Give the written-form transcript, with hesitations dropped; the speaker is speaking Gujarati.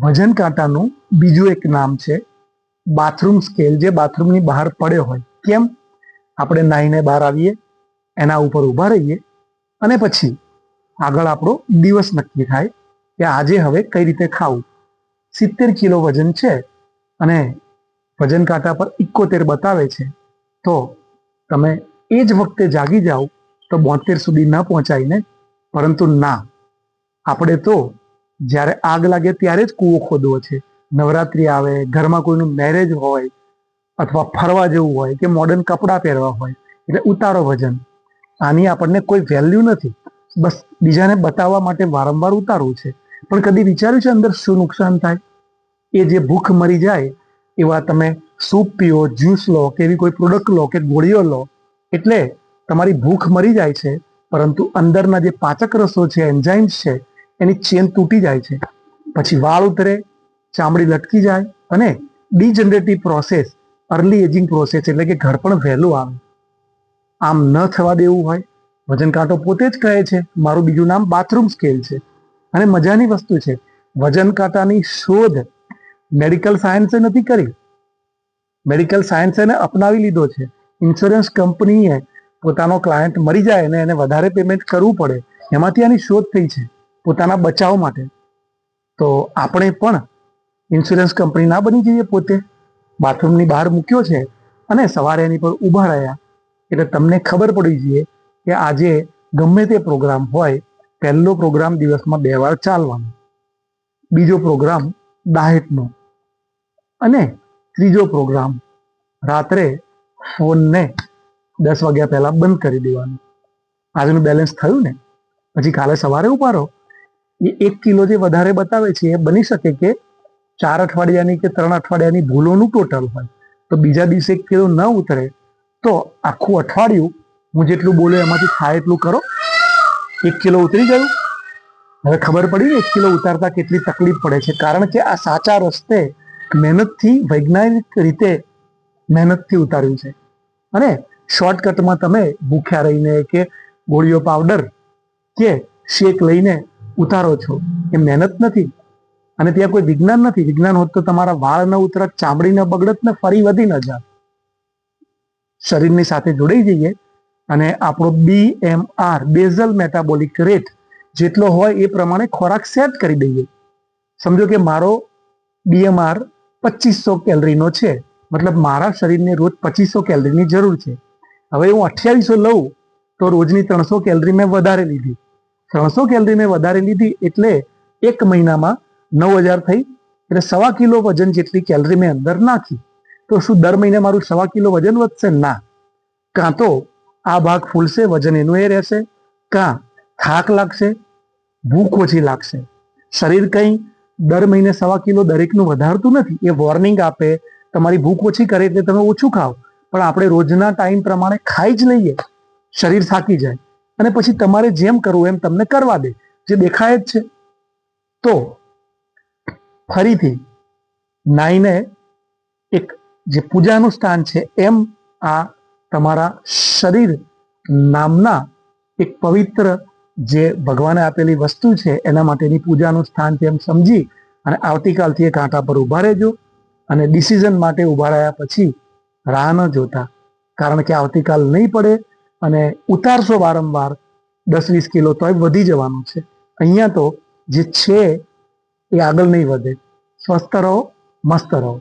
વજન કાંટાનું બીજું એક નામ છે બાથરૂમ સ્કેલ, જે બાથરૂમની બહાર પડ્યો હોય. કેમ? આપણે નાહીને બહાર આવીએ, એના ઉપર ઊભા રહીએ અને પછી આગળ આપણો દિવસ નક્કી થાય કે આજે હવે કઈ રીતે ખાવું. 70 કિલો વજન છે અને વજન કાંટા પર 71 બતાવે છે, તો તમે એ જ વખતે જાગી જાઓ તો 72 સુધી ન પહોંચાય ને. પરંતુ ના, આપણે તો જ્યારે આગ લાગે ત્યારે જ કૂવો ખોદવો છે. નવરાત્રિ આવે, ઘરમાં કોઈનું મેરેજ હોય અથવા ફરવા જવું હોય કે મોડર્ન કપડાં પહેરવા હોય એટલે ઉતારો વજન. આની આપણને કોઈ વેલ્યુ નથી, બસ બીજાને બતાવવા માટે વારંવાર ઉતારવું છે. પણ કદી વિચાર્યું છે અંદર શું નુકસાન થાય? એ જે ભૂખ મરી જાય એવા તમે સૂપ પીઓ, જ્યુસ લો કે એવી કોઈ પ્રોડક્ટ લો કે ગોળીઓ લો એટલે તમારી ભૂખ મરી જાય છે, પરંતુ અંદરના જે પાચક રસો છે, એન્ઝાઇમ્સ છે, એની ચેન તૂટી જાય છે. પછી વાળ ઉતરે, ચામડી લટકી જાય અને degenerative process, early ageing process એટલે કે ઘરપણ વહેલું આવે. આમ ન થવા દેવું હોય, વજન કાંટો પોતે જ કહે છે મારું બીજું નામ બાથરૂમ સ્કેલ છે. અને મજાની વસ્તુ છે, વજન કાંટાની શોધ મેડિકલ સાયન્સે નથી કરી, મેડિકલ સાયન્સ એને અપનાવી લીધો છે. ઇન્સ્યોરન્સ કંપનીએ પોતાનો ક્લાયન્ટ મરી જાય ને એને વધારે પેમેન્ટ કરવું પડે, એમાંથી આની શોધ થઈ છે પોતાના બચાવ માટે. તો આપણે પણ ઇન્સ્યોરન્સ કંપની ના બની જઈએ. પોતે બાથરૂમની બહાર મૂક્યો છે અને સવારે એની પર ઊભા રહ્યા એટલે તમને ખબર પડી જોઈએ કે આજે ગમે તે પ્રોગ્રામ હોય, પહેલો પ્રોગ્રામ દિવસમાં 2 વાર ચાલવાનો, બીજો પ્રોગ્રામ ડાયટનો અને ત્રીજો પ્રોગ્રામ રાત્રે ફોનને 10 વાગ્યા પહેલા બંધ કરી દેવાનું. આજનું બેલેન્સ થયું ને, પછી કાલે સવારે ઉપાડો. એ 1 કિલો જે વધારે બતાવે છે એ બની શકે કે 4 અઠવાડિયાની કે 3 અઠવાડિયાની ભૂલોનું ટોટલ હોય. તો બીજા દિવસે 1 કિલો ન ઉતરે તો આખું અઠવાડિયું હું જેટલું બોલ્યો એમાંથી થાય એટલું કરો. 1 કિલો ઉતરી ગયું. હવે ખબર પડી ને 1 કિલો ઉતારતા કેટલી તકલીફ પડે છે, કારણ કે આ સાચા રસ્તે મહેનતથી, વૈજ્ઞાનિક રીતે મહેનતથી ઉતાર્યું છે. અને શોર્ટકટમાં તમે ભૂખ્યા રહીને કે ગોળીઓ, પાવડર કે શેક લઈને ઉતારો છો, એ મહેનત નથી અને ત્યાં કોઈ વિજ્ઞાન નથી. વિજ્ઞાન હોત તો તમારા વાળ ન ઉતરત, ચામડી ન બગડત ને ફરી વધી ન જાત. શરીરની સાથે જોડાઈ જઈએ અને આપણો BMR, બેઝલ મેટાબોલિક રેટ જેટલો હોય એ પ્રમાણે ખોરાક સેટ કરી દઈએ. સમજો કે મારો BMR 2500 કેલરીનો છે, મતલબ મારા શરીરને રોજ 2500 કેલરીની જરૂર છે. હવે હું 2800 લઉં તો રોજની 300 કેલરી મેં વધારે લીધી. 300 કેલરી મેં વધારે લીધી એટલે 1 મહિનામાં 9000 થઈ, એટલે 1.25 કિલો વજન જેટલી કેલરી મેં અંદર નાખી. તો શું દર મહિને મારું 1.25 કિલો વજન વધશે? ના. કાં તો આ ભાગ ફૂલશે, વજન એનું એ રહેશે, કાં થાક લાગશે, ભૂખ ઓછી લાગશે. શરીર કંઈ દર મહિને 1.25 કિલો દરેકનું વધારતું નથી. એ વોર્નિંગ આપે, તમારી ભૂખ ઓછી કરે એટલે તમે ઓછું ખાઓ. પણ આપણે રોજના ટાઈમ પ્રમાણે ખાઈ જ લઈએ, શરીર થાકી જાય અને પછી તમારે જેમ કરવું એમ તમને કરવા દે, જે દેખાય જ છે. તો ફરીથી નાઈને એક જે પૂજાનું સ્થાન છે એમ આ તમારા શરીર નામના એક પવિત્ર જે ભગવાને આપેલી વસ્તુ છે એના માટેની પૂજાનું સ્થાન છે એમ સમજી અને આવતીકાલથી એ કાંટા પર ઊભા રહેજો. અને ડિસિઝન માટે ઊભા રહ્યા પછી રાહ ન જોતા, કારણ કે આવતીકાલ નહીં પડે અને ઉતારશો વારંવાર 10-20 કિલો તોય વધી જવાનું છે. અહીંયા તો જે છે એ આગળ નહીં વધે. સ્વસ્થ રહો, મસ્ત રહો.